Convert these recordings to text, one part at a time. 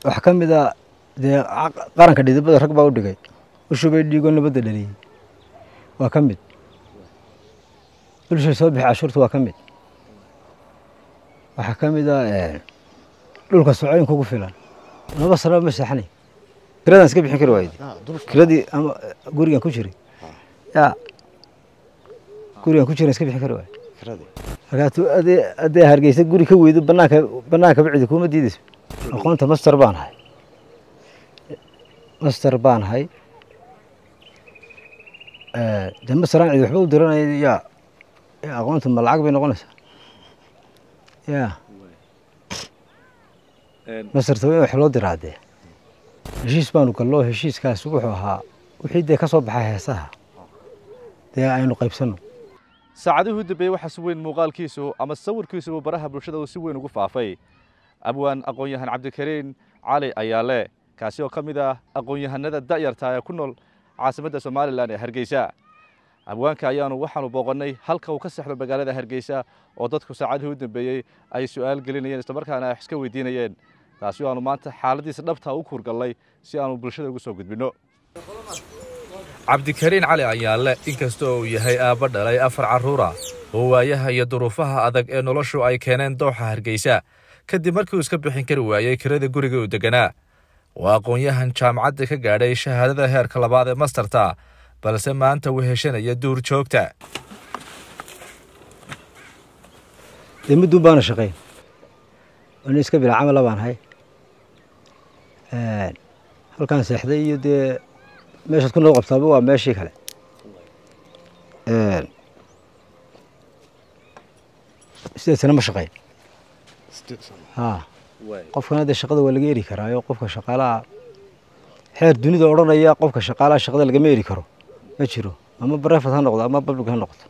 وحكمدا ده قارن كدي بدر ركبه ودغاي وشوبay dhiigo nabada dhaliyay waa kamid bulshada soo bixi cashuurta waa kamid waxa kamida dhulka socodin kugu filan laba sano ma saxnay kiradan iska bixin karo waayid kiradii ama gurigan ku jiray ya gurigan ku jiray iska bixin karo waayid kiradii hagaatu ade hargeysa guri ka weydo banaanka bicidi kuma diidayso aqoonta master baan hay dama saraan cid waxba u diranay ya aqoonta ma lacag bay noqonaysaa ya master taway wax loo diraade heshiis baanu gallo heshiiskaas wuxuu ahaa wixii de ka soo baxay heesaha de aynu qaybsano saacadahu dambeeyay waxa si weyn muuqaalkiisu ama sawirkiisu baraha bulshada si weyn ugu faafay abwaan aqoon-yahan Cabdikariin Cali Ayaale kaasi oo kamid ah aqoon-yahanada da'yarta ee ku nool caasimadda Soomaaliland ee Hargeysa abwaanka ayaanu waxaanu booqanay halka uu ka saxdo magaalada Hargeysa oo dadku saacadahu dambeeyay ay su'aal gelinayeen isla markaana ay iska weydiinayeen taasi oo aanu maanta xaaladiisa dhabta u kurgalay si aanu bulshada ugu soo gudbino Cabdikariin Cali Ayaale inkastoo uu yahay aaba dhalay 4 caruur ah oo waayaha iyo duruufaha adag ee noloshu ay keeneen dooxa Hargeysa kadib markii uu iska bixin kari waayay kirada guriga uu deganaa waa aqoon-yahan jaamacadda ka gaadhay shahaadada heerka 2 ee masterta balse maanta uu heshanaya duur joogta muddo baan shaqeyn waan iska bil camal baan hay halkan seexday iyo de meesha ku noo qabtaaba waa meeshii kale sideedana ma shaqeyn ha qofkana de shaqada waa laga eri karaa qofka shaqaalaha xeer dunida oranaya qofka shaqaalaha shaqada laga meeri karo ma jiro ama private ha noqdo ama public ha noqdo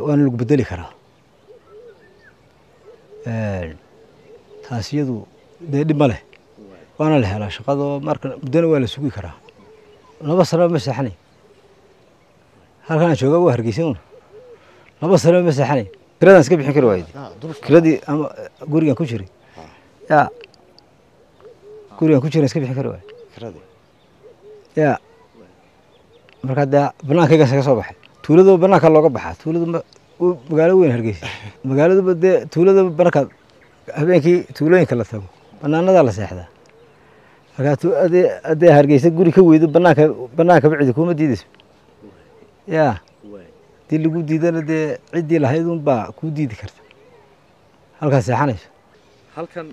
waan lagu bedeli karaa taasiyadu de dhib ma leh waana la helaa shaqada marka mudana waa la sugi karaa laba sano ma saxnay halkan jooga waa Hargeysa laba sano ma saxnay kiradan iska bixin karo waayid kiradii ama gurigan ku jiray ya gurigan ku jiray iska bixin karo waayid kiradii ya marka banaanka ka soo baxay tuulada banaanka looga baxaa tuulada magaalo weyn Hargeysa magaalada bade tuulada baraka habeenkii tuulooyinka la tago banaanada la seexdaa hagaatu ade Hargeysa guri ka weydo banaanka bicidi kuma diidayso ya dii lagu diidana de cidii lahayd baa ku diidi karta halka seexanayso halkan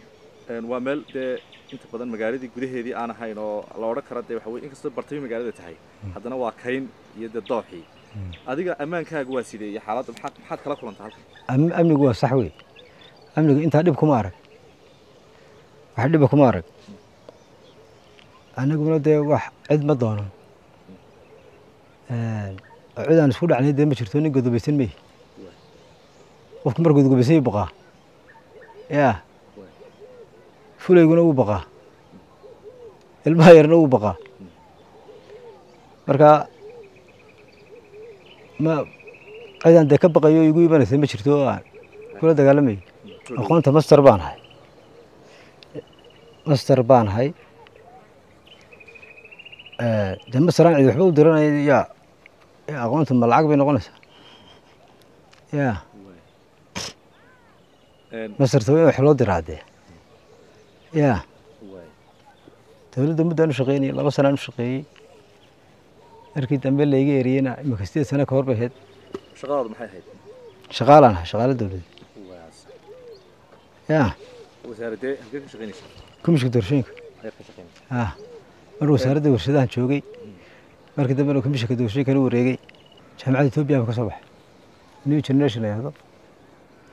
waa meel de inta badan magaaladii gudaheedii aan ahayn oo la oran karo de waxa weey inkastoo bartay magaalada tahay haddana waa kayn iyo de dooxi adiga amaankaaga waa sidee xaaladda maxaad kala kulantaa halkan amnigu waa sax weey amnigu inta dib kuma arag wax dib kuma arag anaguna de wax cid ma doono ciidan isku dhacnay de ma jirto nin godobaysan may qofka markuu godobaysan baqaa ya fuleyguna uu baqaa ilmaha yarna uu baqaa marka ma ciidan de ka baqayo igu imanaysa ma jirto kula dagaalamay aqoonta master baan hay dama saraan cid waxba u diranay ya aqoonta ma lacag bay noqonaysaa ya master taway wax loo diraade ya dawladda muddo aanu shaqeynay 2 sano aanu shaqeeyay markii dambe la iga eriyayna imika 8 sano ka hor bay ahayd shaqadaadu maxay ahayd shaqaale dawladda ya wasaaradda halkee ka shaqeynaysaa komishinka doorashooyinka mar wasaaradda warshadaha joogay markii dambe komishinka doorashooyinka uu wareegay jaamacadda Itoobiya ka soo baxay new generation ayado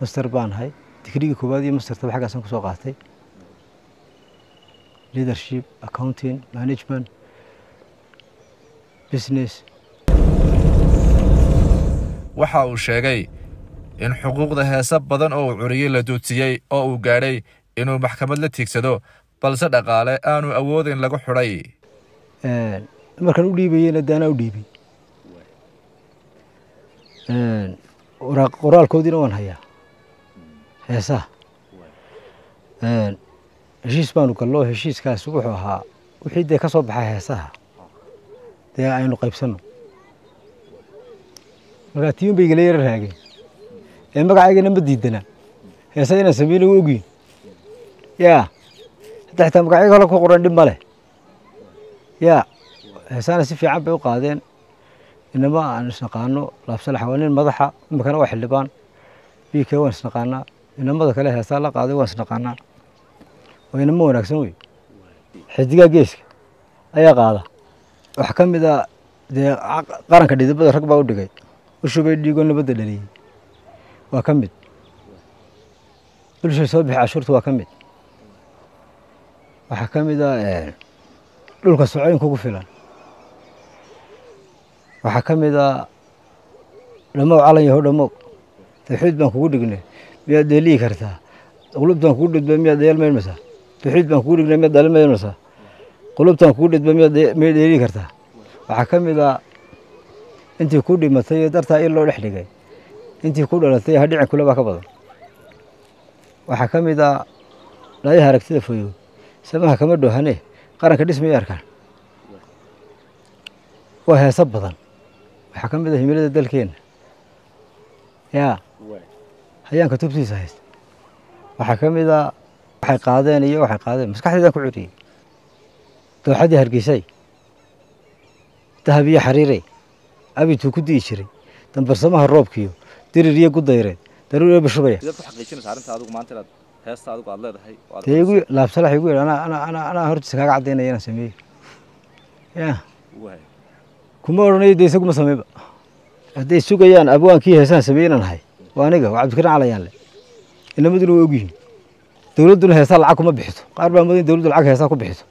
master baan hay digriga koowaad iyo master tab xagaasan ku soo qaatay leadership accounting management business waxa uu sheegay in xuquuqda heesa badan oo curiyay la doodsiiyay oo uu gaadhay inuu maxkamad la tiigsado balse dhaqaale aanu awoodin lagu xidhay markan u dhiibayna daana u dhiibay qoraalkoodina waan hayaa heesaha heshiis baanu gallo heshiiskaas wuxuu ahaa wixii dee ka soo baxay heesaha dee aynu qaybsanno markaa tiiun bay igala yara raageen ee magacaygana ma diidana heesa inaan sameyn ugu ogyihin yaa hadda xitaa magacayga hore ku qoran dhib ma leh yaa heesaana si fiican bay u qaadeen inama aan isnaqaano laabsalax waa nin madaxa imikana waa xildhibaan BK waan isnaqaanaa inamada kale heesaa la qaaday waan isnaqaanaa waa inama wanaagsan wey xidigaa geeska ayaa qaada wax ka mid a dee qaranka dhidibada rag baa u dhigay u shubay dhiigoo nabadda dhaliyey waa ka mid bulshay soo bixi cashuurta waa ka mid waxaa ka mid a dhulka socooyinka ugu filan waxaa ka mid a dhamow calan yahow dhamow tawxiid baan kugu dhignay miyaad dheeliyi kartaa qulubtaan kugu dhidba miyaad dheelmaynmaysaa tawxiid baan kugu dhignay miyaad dheelmaynmaysaa qulubtaan kugu dhidba miyaad dheeliyi kartaa waxaa ka mid a intii ku dhimatay dartaa in loo dhex dhigay intii ku dhalatay hadhicin kule baa ka badan waxaa ka mid a dhaayaha aragtida foyow samaha kama dhoohane qaranka dhismay arkaan waa heeso badan waxaa ka mid a himilada dalkeenna yaa hayaanka tubtiisa haysta waxaa ka mid a waxay qaadeen iyo waxay qaadeen maskaxdeedaan ku curiyey dooxadii hargeysay dahab iyo xariirey abidtuu ku di'i jiray dambarsamaha roobkiyo dirir iyo gudayreed daruur iyo bashubaya sidaad ku xaqiijinaysaa arrinta adigu maanta inaad heesta adigu aad leedahay dee igu laabsalax igu yidhi anaa hortiisa kaaga caddaynaya inaan sameeyey yaa kuma odhanayo dee isaguma sameynba hadday sugayaan abwaankii heesaan sameeyey inaan ahay waa aniga waa cabdikariin calayaan le inamaduna waa ogyihiin dowladduna heesaa lacag kuma bixito qaar baa mudan dowladdu lacag heesaa ku bixito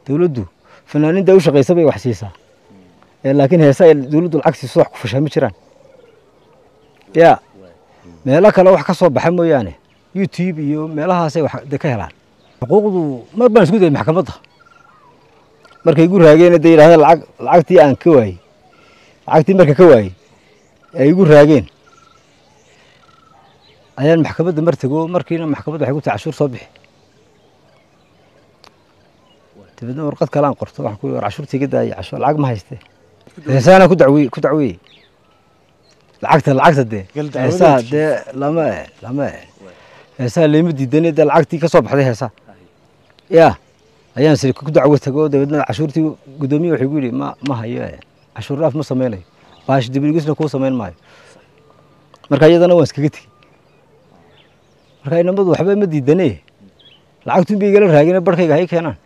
dowladdu fanaaniinta u shaqaysa bay wax siisaa laakiin heesaa ay dowladdu lacag siiso wax ku fashaa ma jiraan yaa meelo kale wax ka soo baxa mooyaane YouTube iyo meelahaasay wax ka helaan xuquuqdu mar baan isku dayay maxkamadda markay igu raageen dee yidhahdeen lacagtii aan ka waayey lacagtii marka ka waayey ay igu raageen ayaan maxkamadda mar tego markiina maxkamadda waxay ku tahay cashuur soo bixi dibadna warqad kale aan qorto waxaan ku war cashuurtii iga daayay cashuur lacag ma haystee heesaana ku dacweeyey lacagta dee heesaa dee lama heesaa lama diidanay dee lacagtii ka soo baxday heesaa yaa ayaan siri ku dacwo tago dabeedna cashuurtii gudoomiye wuxuu igu yidhi ma hayo cashuur dhaaf ma sameynayo baash dibligisna kuu samayn maayo marka iyadana waan iskaga tegey marka inamadu waxba ma diidanee lacagtun bay igala raageen barhkayga hay keenaan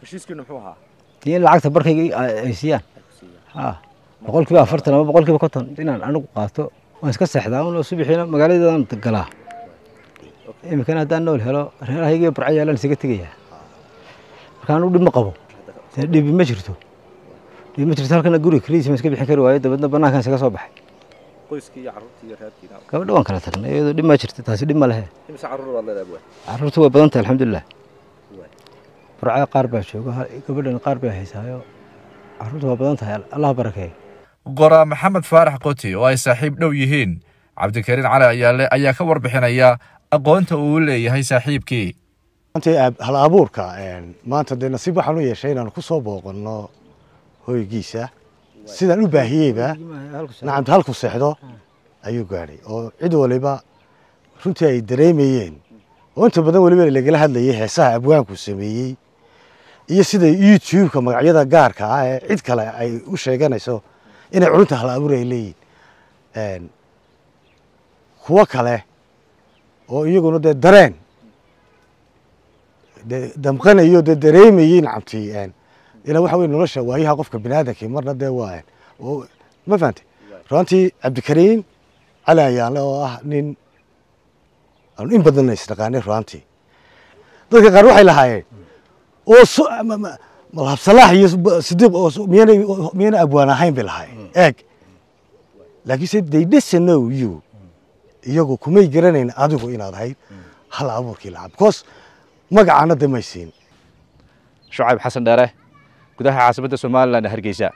heshiiskiina muxuu ahaa dee in lacagta barhkayga ay siiyaan ha 40% ama 50% inaan anigu qaato waan iska seexdaa oo subaxiina magaaladan galaa imikana haddaan nool helo reerahayga barcayaalan isaga tegayaa markaan u dhib ma qabo dhib ma jirto halkana guri kaliis ma iska bixin kari waayo dabadna banaankan isaga soo baxay qoyskii iyo carruurtii iyo reerkiina gabadha waan kala tagnay iyadoo dhib ma jirto taasi dhib ma lehe imisa carruur baad leedahay abwaa carruurtu way badan tahay alxamdulilah burcaa qaar baa jooga gabadhan qaar baa haysaayo carruurtu waa badan tahay allah barakeeyo qoraa maxamed faarax qoti oo ay saaxiib dhow yihiin cabdikariin cali ayaale ayaa ka warbixinaya aqoonta uu leeyahay saaxiibkii hal abuurka maanta dee nasiib waxaan u yeeshay inaan ku soo booqanno hoygiisa sidaan u baahiyeyba nacamta halku seexdo ayuu gaadhay oo cid waliba runtii ay dareemayeen oo inta badan waliba lagala hadlayay heesaha abwaanku sameeyey iyo sida YouTube-ka magacyada gaarka ah ee cid kale ay u sheeganayso inay culunta hal abuur ay leeyihiin kuwa kale oo iyaguna dee dareen damqanayo dee dareemayey nacamtii ilaa waxa weeye nolosha waayaha qofka biniaadamkii marna dee waa ma fahantay runtii cabdikariin cali ayaale oo ah nin aan in badan isnaqaanay runtii dadka qaar waxay lahaayeen oo malhabsalaax iyo sidiiq oo miyana abwaan ahayn bay lahaayeen eeg laakiinse they doesn't know you iyagu kumay garanayn adigu inaad ahayd hal abuurkii lacab because magacaana damaysiin shucayb xasan dheere gudaha caasimadda Soomaaliland Hargeysa